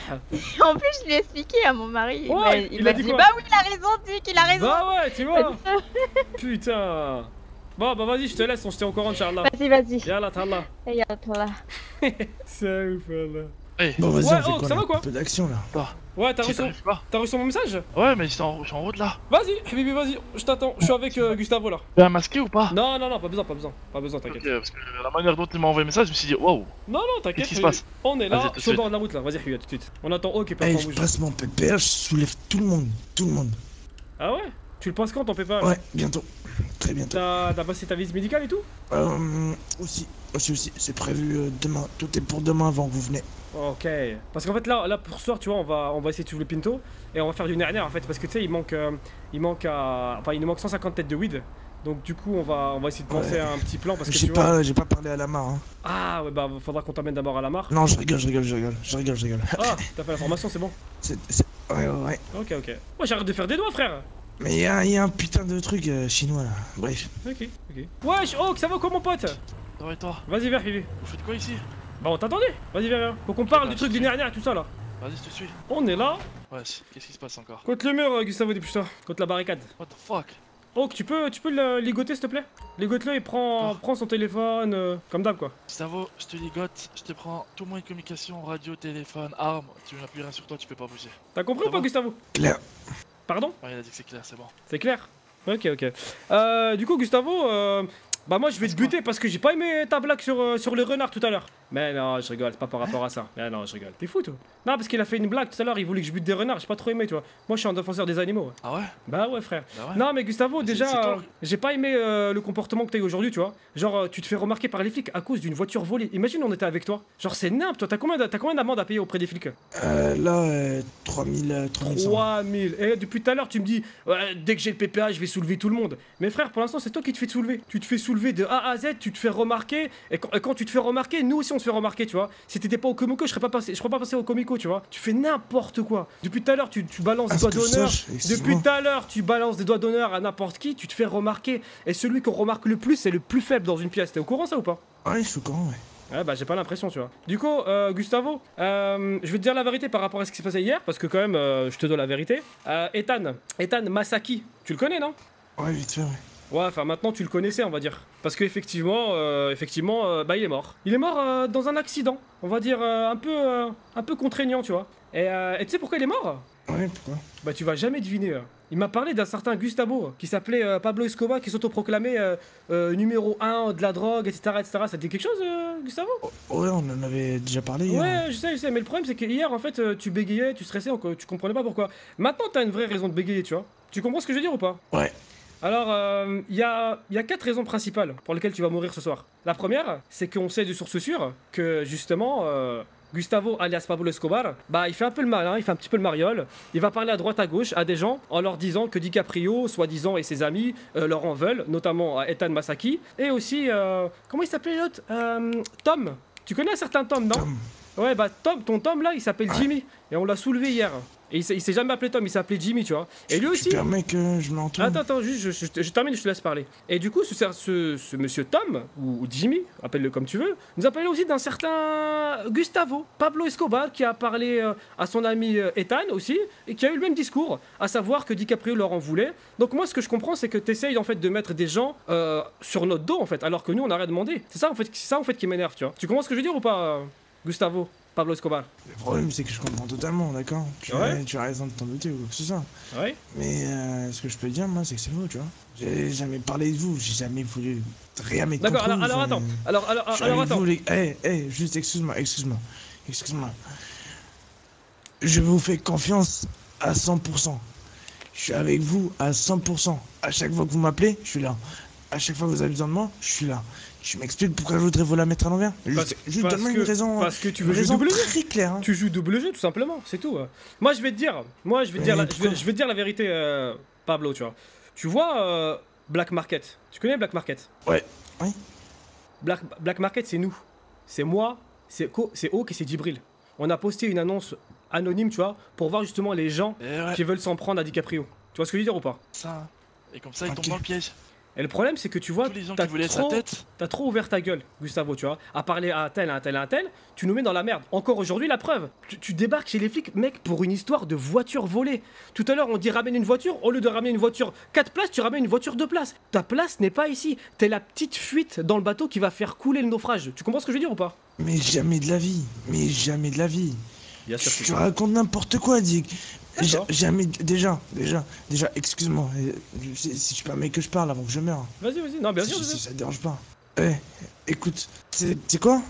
En plus, je l'ai expliqué à mon mari. Ouais, il m'a dit bah oui, il a raison, Dick, il a raison. Bah ouais, tu vois. Putain. Bon, bah vas-y, je te laisse, on se tient au courant, Inch'Allah. Vas-y. Yallah, Tallah. Yallah, Tallah. C'est ouf, là. Bon, vas-y, Ouais, on fait oh, quoi, ça là va quoi? Un peu d'action là. Ouais, t'as reçu mon message? Ouais, mais je suis en route là. Vas-y, Habibi, vas-y, je t'attends. Je suis avec Gustavo là. Tu as masqué ou pas? Non, pas besoin, t'inquiète. Ok, parce que la manière dont il m'a envoyé le message, je me suis dit, waouh. Non, t'inquiète. Qu'est-ce qui se passe? On est là, Vas-y, tout je de suis au suite. bord de la route là. Vas-y, Hugo, tout de suite. On attend O qui peut Eh, pas je rouge. passe mon PPR, je soulève tout le monde. Ah ouais? Tu le passes quand ton pépin? Ouais, bientôt. Très bientôt. T'as passé ta visite médicale et tout? Aussi. C'est prévu demain. Tout est pour demain avant que vous venez. Ok. Parce qu'en fait là pour ce soir, tu vois, on va essayer de suivre le Pinto et on va faire du nerf en fait parce que tu sais il nous manque 150 têtes de weed. Donc du coup on va essayer de penser à un petit plan parce que tu vois. J'ai pas parlé à la Mar. Hein. Ah ouais bah faudra qu'on t'amène d'abord à la Mar. Non, je rigole. Ah, t'as fait la formation, c'est bon. Ouais. Ok. Ouais, j'arrête de faire des doigts, frère. Mais il y a un putain de truc chinois là. Bref. Ok. Wesh, oh, ça va quoi mon pote? Ça va et toi? Vas-y, viens, Fifi. Vous faites quoi ici? Bah on t'attendait. Vas-y, viens. Faut qu'on parle du truc du nerf et tout ça là. Vas-y, je te suis. On est là. Ouais, qu'est-ce qui se passe encore? Contre le mur, Gustavo, dépêche-toi. Contre la barricade. What the fuck? Oh, tu peux le ligoter s'il te plaît? Ligote-le et prends son téléphone, comme d'hab quoi. Gustavo, je te ligote, je te prends tout moyen de communication, radio, téléphone, arme. Tu n'appuies rien sur toi, tu peux pas bouger. T'as compris ou pas, Gustavo? Clair. Pardon? Ouais, il a dit que c'est clair, c'est bon. C'est clair? Ok. Du coup, Gustavo, bah moi je vais te buter parce que j'ai pas aimé ta blague sur le renard tout à l'heure. Mais non, je rigole, c'est pas par rapport à ça. Mais non, je rigole. T'es fou toi? Non, parce qu'il a fait une blague tout à l'heure, il voulait que je bute des renards, j'ai pas trop aimé, tu vois. Moi je suis un défenseur des animaux. Ah ouais? Bah ouais, frère. Bah ouais. Non, mais Gustavo, C'est déjà, toi. j'ai pas aimé le comportement que t'as eu aujourd'hui, tu vois. Genre, tu te fais remarquer par les flics à cause d'une voiture volée. Imagine, on était avec toi. Genre, c'est nimp, toi. T'as combien d'amendes à payer auprès des flics? Là, 3000. 3000. Et depuis tout à l'heure, tu me dis, ouais, dès que j'ai le PPA, je vais soulever tout le monde. Mais frère, pour l'instant, c'est toi qui te fais soulever. Tu te fais soulever de A à Z, tu te fais remarquer. Et quand tu te fais remarquer, nous aussi, on se fait remarquer, tu vois. Si t'étais pas au Comico, je serais pas passé au Comico, tu vois. Tu fais n'importe quoi. Depuis tout à l'heure, tu balances des doigts d'honneur. Depuis tout à l'heure, tu balances des doigts d'honneur à n'importe qui, tu te fais remarquer. Et celui qu'on remarque le plus, c'est le plus faible dans une pièce. T'es au courant, ça ou pas? Ouais, je suis au courant, ouais. Ouais, bah j'ai pas l'impression, tu vois. Du coup, Gustavo, je vais te dire la vérité par rapport à ce qui s'est passé hier, parce que quand même, je te donne la vérité. Ethan Masaki, tu le connais, non? Ouais, vite fait, ouais. Ouais, enfin maintenant tu le connaissais, on va dire. Parce qu'effectivement, bah il est mort. Il est mort dans un accident, on va dire un peu contraignant, tu vois. Et tu sais pourquoi il est mort? Ouais, pourquoi? Bah tu vas jamais deviner. Il m'a parlé d'un certain Gustavo qui s'appelait Pablo Escobar, qui s'autoproclamait numéro 1 de la drogue, etc., etc. Ça te dit quelque chose, Gustavo? Ouais, on en avait déjà parlé. Ouais, je sais, mais le problème c'est que hier en fait tu bégayais, tu stressais, tu comprenais pas pourquoi. Maintenant t'as une vraie raison de bégayer, tu vois. Tu comprends ce que je veux dire ou pas? Ouais. Alors, il y a 4 raisons principales pour lesquelles tu vas mourir ce soir. La première, c'est qu'on sait de source sûre que justement, Gustavo alias Pablo Escobar, bah il fait un peu le malin, il fait un petit peu le mariole. Il va parler à droite à gauche à des gens en leur disant que DiCaprio, soi-disant, et ses amis leur en veulent, notamment à Ethan Masaki. Et aussi, comment il s'appelait l'autre? Tom. Tu connais un certain Tom, non? Tom. Ouais, bah ton Tom là, il s'appelle Jimmy. Et on l'a soulevé hier. Et il s'est jamais appelé Tom, il s'est appelé Jimmy, tu vois. Et lui aussi. Tu permets que je m'entoure? Attends, juste, je termine et je te laisse parler. Et du coup, ce monsieur Tom, ou Jimmy, appelle-le comme tu veux, nous a parlé aussi d'un certain Gustavo, Pablo Escobar, qui a parlé à son ami Ethan aussi, et qui a eu le même discours, à savoir que DiCaprio leur en voulait. Donc moi, ce que je comprends, c'est que tu essayes en fait de mettre des gens sur notre dos, en fait, alors que nous, on n'a rien demandé. C'est ça, en fait, qui m'énerve, tu vois. Tu comprends ce que je veux dire ou pas, Gustavo? Pablo Escobar. Le problème, c'est que je comprends totalement, d'accord? Tu as raison de t'en douter ou quoi que ce soit. Ouais. Mais ce que je peux dire, moi, c'est que c'est vous, tu vois. J'ai jamais parlé de vous, j'ai jamais voulu rien mettre contre vous. D'accord, attends. Alors attends. Juste excuse-moi. Je vous fais confiance à 100%. Je suis avec vous à 100%. À chaque fois que vous m'appelez, je suis là. À chaque fois que vous avez besoin de moi, je suis là. Je m'explique pourquoi je voudrais vous la mettre à l'envers. Juste donne-moi une raison. Parce que tu veux jouer double jeu. Très claire. Hein. Tu joues double jeu, tout simplement, c'est tout. Moi, je vais te dire. Je vais te dire la vérité, Pablo, tu vois. Tu vois Black Market. Tu connais Black Market? Ouais. Oui. Black Market, c'est nous. C'est moi, c'est Oak et c'est Djibril. On a posté une annonce anonyme, tu vois, pour voir justement les gens qui veulent s'en prendre à DiCaprio. Tu vois ce que je veux dire ou pas? Ça. Et comme ça, il tombe dans le piège. Et le problème, c'est que tu vois, t'as trop ouvert ta gueule, Gustavo, tu vois, à parler à un tel, à un tel, à un tel, tu nous mets dans la merde. Encore aujourd'hui, la preuve. Tu débarques chez les flics, mec, pour une histoire de voiture volée. Tout à l'heure, on dit ramène une voiture, au lieu de ramener une voiture 4 places, tu ramènes une voiture 2 places. Ta place n'est pas ici. T'es la petite fuite dans le bateau qui va faire couler le naufrage. Tu comprends ce que je veux dire ou pas? Mais jamais de la vie. Mais jamais de la vie. Bien sûr que tu racontes n'importe quoi, Dick. Jamais. Déjà, excuse-moi. Si tu permets que je parle avant que je meure. Vas-y, non, bien sûr. Ça te dérange pas. Écoute, c'est quoi?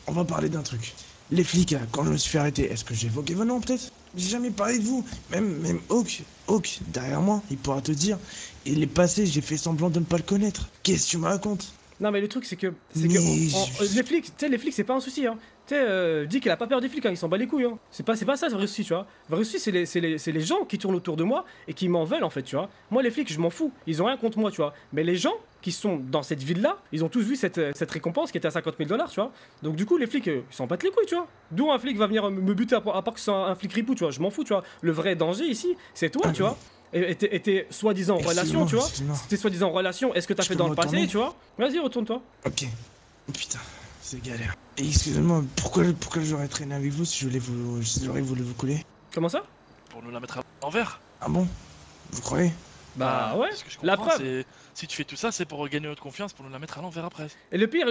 On va parler d'un truc. Les flics, quand je me suis fait arrêter, est-ce que j'ai évoqué vos noms peut-être? J'ai jamais parlé de vous. Même Hawk, derrière moi, il pourra te dire. Il est passé, j'ai fait semblant de ne pas le connaître. Qu'est-ce que tu me racontes? Non mais le truc c'est que les flics, tu sais, les flics c'est pas un souci hein. Tu sais, dis qu'il a pas peur des flics hein, il s'en bat les couilles hein. C'est pas ça le vrai souci, tu vois. Le vrai souci c'est les gens qui tournent autour de moi et qui m'en veulent en fait, tu vois. Moi les flics je m'en fous, ils ont rien contre moi, tu vois. Mais les gens qui sont dans cette ville là, ils ont tous vu cette récompense qui était à 50 000 $, tu vois. Donc du coup les flics ils s'en battent les couilles, tu vois. D'où un flic va venir me buter à part que c'est un flic ripou, tu vois. Je m'en fous, tu vois. Le vrai danger ici c'est toi, tu vois. Et t'es soi-disant en relation, tu vois. T'es soi-disant en relation, est-ce que t'as fait dans le passé, tu vois. Vas-y, retourne-toi. Ok. Putain, c'est galère. Et excusez-moi, pourquoi j'aurais traîné avec vous si j'aurais voulu vous couler? Comment ça? Pour nous la mettre à l'envers. Ah bon? Vous croyez? Bah ouais, ce que je la comprends, preuve. Si tu fais tout ça, c'est pour gagner notre confiance, pour nous la mettre à l'envers après. Et le pire,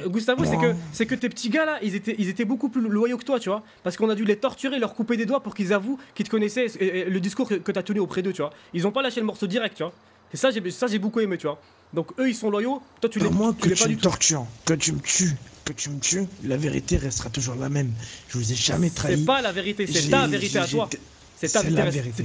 Gustavo, c'est que tes petits gars là, ils étaient beaucoup plus loyaux que toi, tu vois. Parce qu'on a dû les torturer, leur couper des doigts pour qu'ils avouent qu'ils te connaissaient et le discours que t'as tenu auprès d'eux, tu vois. Ils ont pas lâché le morceau direct, tu vois. Et ça, j'ai beaucoup aimé, tu vois. Donc eux, ils sont loyaux, toi tu les moi, que tu me tortures, que tu me tues, la vérité restera toujours la même. Je vous ai jamais trahi. C'est pas la vérité, c'est ta vérité à toi. C'est ta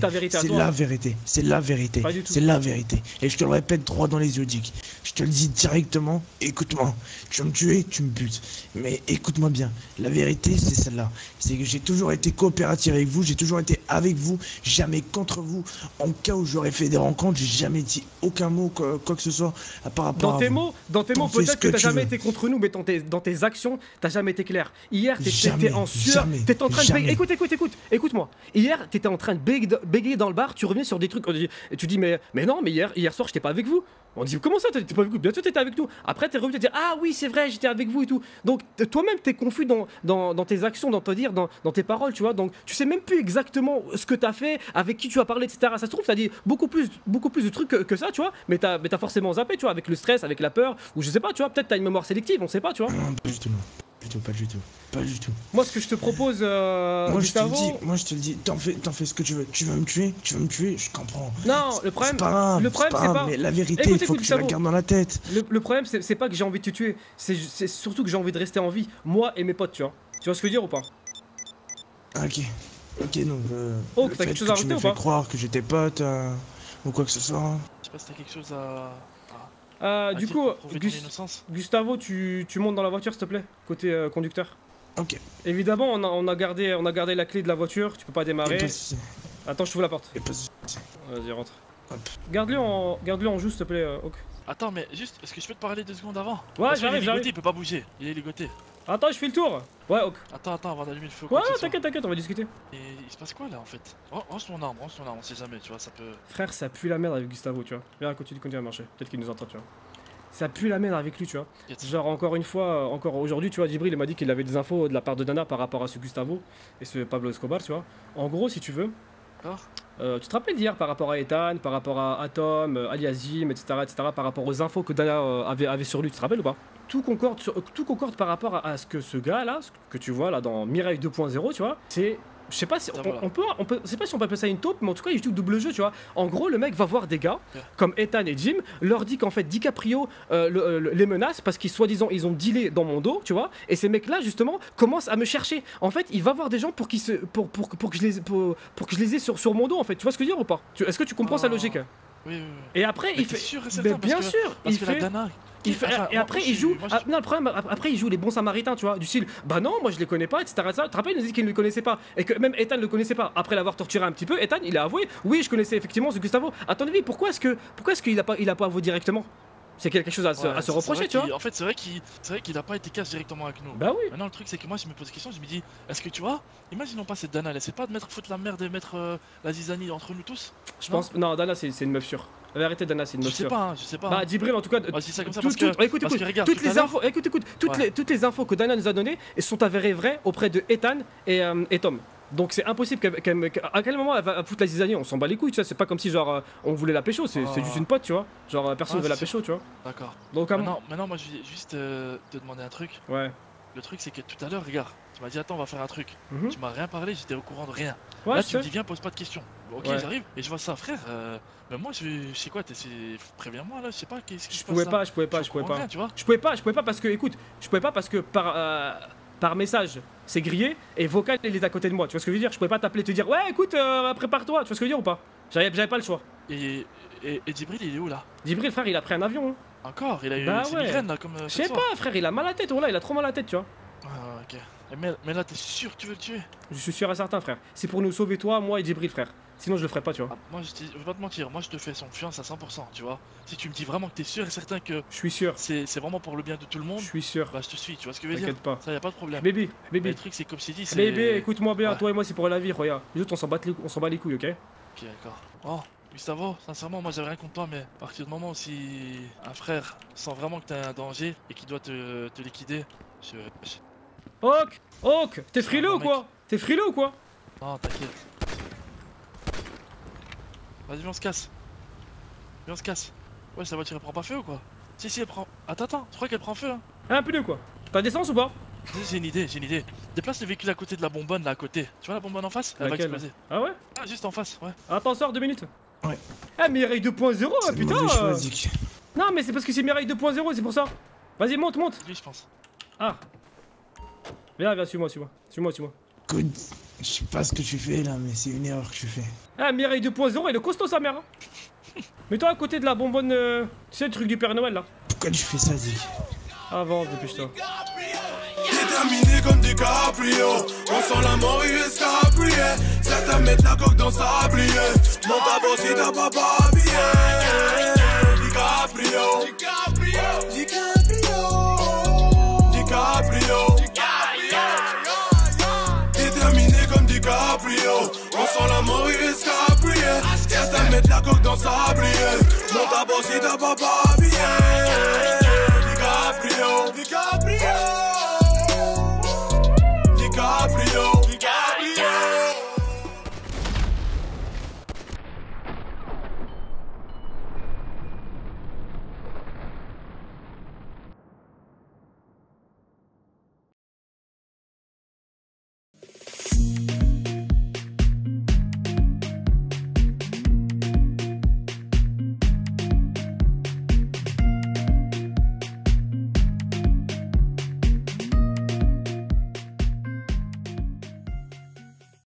vérité à toi. C'est la vérité. C'est la vérité. C'est la vérité. Et je te le répète droit dans les yeux, Dick. Je te le dis directement. Écoute-moi. Tu veux me tuer, tu me butes. Mais écoute-moi bien. La vérité, c'est celle-là. C'est que j'ai toujours été coopératif avec vous. J'ai toujours été avec vous. Jamais contre vous. En cas où j'aurais fait des rencontres, j'ai jamais dit aucun mot, quoi que ce soit. Par rapport dans tes mots, peut-être que t'as jamais été contre nous, mais dans tes actions, t'as jamais été clair. Hier, t'étais en sueur. T'étais en train de... Écoute-moi. Hier, t'étais en train de bégayer dans le bar, tu revenais sur des trucs, et tu dis mais non, mais hier soir j'étais pas avec vous. On dit comment ça t'étais pas avec nous? Bien sûr t'étais avec nous. Après t'es revenu te dire ah oui c'est vrai j'étais avec vous et tout. Donc toi-même t'es confus dans tes actions, dans tes paroles, tu vois. Donc tu sais même plus exactement ce que t'as fait, avec qui tu as parlé, etc. Ça se trouve t'as dit beaucoup plus de trucs que ça, tu vois. Mais t'as forcément zappé, tu vois, avec le stress, avec la peur, ou je sais pas, tu vois, peut-être t'as une mémoire sélective, on sait pas, tu vois. Non, pas du tout. Pas du tout. Moi ce que je te propose moi je te le dis, t'en fais ce que tu veux. Tu veux me tuer, je comprends. Non, le problème c'est pas... Mais la vérité, il faut que tu la gardes dans la tête. Le problème c'est pas que j'ai envie de te tuer, c'est surtout que j'ai envie de rester en vie, moi et mes potes, tu vois. Tu vois ce que je veux dire ou pas? Ok, donc oh, t'as quelque chose à rajouter ou pas? Tu me fais croire que j'étais pote ou quoi que ce soit. Je sais pas si t'as quelque chose à... du coup, Gustavo, tu montes dans la voiture s'il te plaît, côté conducteur. Ok. Évidemment, on a gardé la clé de la voiture, tu peux pas démarrer. Attends, je t'ouvre la porte. Vas-y, rentre. Garde-le en joue s'il te plaît, Hawk. Attends, mais juste, est-ce que je peux te parler 2 secondes avant? Ouais, j'arrive. Il peut pas bouger, il est ligoté. Attends, je fais le tour. Ouais, Hawk. Attends, avant d'allumer le feu. Ouais, t'inquiète, on va discuter. Et il se passe quoi là en fait? Range ton arme, on sait jamais, tu vois, ça peut... Frère, ça pue la merde avec Gustavo, tu vois. Viens, continue à marcher, peut-être qu'il nous entend, tu vois. Ça pue la merde avec lui, tu vois. Genre, encore une fois, encore aujourd'hui, tu vois, Djibril m'a dit qu'il avait des infos de la part de Dana par rapport à ce Gustavo et ce Pablo Escobar, tu vois. En gros, si tu veux, tu te rappelles d'hier par rapport à Ethan, par rapport à Atom, Aliazim, etc., par rapport aux infos que Dana avait sur lui, tu te rappelles ou pas? Tout concorde par rapport à ce que ce gars là, ce que tu vois là dans Mirai 2.0, tu vois, c'est... Je sais pas si on peut sais pas si on peut appeler ça une taupe, mais en tout cas il joue double jeu, tu vois. En gros, le mec va voir des gars comme Ethan et Jim, leur dit qu'en fait DiCaprio les menace parce qu'ils soi-disant ils ont dealé dans mon dos, tu vois. Et ces mecs-là justement commencent à me chercher. En fait, il va voir des gens pour que je les ai sur mon dos en fait. Tu vois ce que je veux dire ou pas? Est-ce que tu comprends sa logique? Oui. Et après il fait bien sûr, il fait et après il joue. Non, le problème, après il joue les bons samaritains, tu vois, du style bah non, moi je les connais pas, etc. Tu te rappelles, il nous dit qu'il ne le connaissait pas et que même Ethan ne le connaissait pas. Après l'avoir torturé un petit peu, Ethan il a avoué oui, je connaissais effectivement ce Gustavo. À ton avis, pourquoi est-ce qu'il a pas avoué directement? C'est quelque chose à se reprocher, tu vois. En fait, c'est vrai qu'il a pas été cash directement avec nous. Bah oui. Maintenant, le truc, c'est que moi, je me pose la question, je me dis, est-ce que tu vois, imaginons pas cette Dana, elle essaie pas de foutre la merde et mettre la zizanie entre nous tous? Je pense, non, Dana, c'est une meuf sûre. La vérité, Dana, c'est une Je sais pas, hein, je sais pas. Bah, Djibril, en tout cas. Vas-y, ça comme ça, écoute, toutes les infos, toutes les infos que Dana nous a données sont avérées vraies auprès de Ethan et Tom. Donc c'est impossible à quel moment elle va foutre la zizanie, on s'en bat les couilles, tu vois, c'est pas comme si genre on voulait la pécho, c'est juste une pote, tu vois. Genre personne veut la pécho, tu vois. D'accord. Donc maintenant moi je vais juste te demander un truc. Ouais. Le truc c'est que tout à l'heure, regarde, tu m'as dit attends on va faire un truc. Tu m'as rien parlé, j'étais au courant de rien. Ouais, là tu me dis viens pose pas de questions. Ok ouais. J'arrive et je vois ça frère, mais moi je sais quoi, préviens-moi là, je sais pas qu'est-ce qui se passe. Je pouvais pas parce que écoute, par message, c'est grillé et vocal il est à côté de moi. Tu vois ce que je veux dire? Je pouvais pas t'appeler et te dire ouais écoute prépare-toi. Tu vois ce que je veux dire ou pas? J'avais pas le choix. Et Djibril il est où là? Djibril frère il a pris un avion. Hein. Encore? Il a eu ses migraines là comme. Je sais pas frère, il a mal à la tête. Oh là il a trop mal à la tête tu vois. Ah ok. Mais là t'es sûr que tu veux le tuer? Je suis sûr et certain frère. C'est pour nous sauver toi, moi et Djibril frère. Sinon je le ferai pas tu vois. Moi je vais pas te mentir, moi je te fais confiance à 100% tu vois. Si tu me dis vraiment que t'es sûr et certain que je suis sûr, c'est vraiment pour le bien de tout le monde. Je suis sûr. Bah je te suis, tu vois ce que je veux dire. T'inquiète pas. Ça y a pas de problème. Baby. Le truc c'est comme c'est dit, c'est. Baby écoute-moi bien, toi et moi c'est pour la vie, regarde. Les autres on s'en bat les couilles, ok? Ok d'accord. Oh Gustavo, sincèrement moi j'avais rien contre toi mais à partir du moment où si un frère sent vraiment que t'es un danger et qu'il doit te liquider, Ok, t'es frileux ou quoi? T'es frileux ou quoi? Non t'inquiète. Vas-y viens on se casse. Viens on se casse. Ouais sa voiture elle prend pas feu ou quoi? Si elle prend. Attends, je crois qu'elle prend feu hein. Un pneu quoi? T'as d'essence ou pas? J'ai une idée. Déplace le véhicule à côté de la bonbonne là à côté. Tu vois la bonbonne en face? Elle va exploser. Ah ouais? Ah juste en face, ouais. Attends, sors 2 minutes. Ouais. Ah Mireille 2.0 putain Dick. Non mais c'est parce que c'est Mireille 2.0, c'est pour ça. Vas-y monte. Lui je pense. Ah. Viens, suis-moi. Écoute, je sais pas ce que tu fais là, mais c'est une erreur que tu fais. Ah Mireille 2.0 il est costaud sa mère hein. Mets-toi à côté de la bonbonne, tu sais le truc du Père Noël là. Pourquoi tu fais ça Dick? Avance, dépêche-toi. Déterminé comme DiCaprio, on sent la mort escaprier. Certains mettent la coque dans sa sablier. Mon tabou si t'as pas habillé. DiCaprio. Déterminé comme DiCaprio, on sent la mort escaprier. Certains mettent la coque dans sa sablier. Mon tabou si t'as pas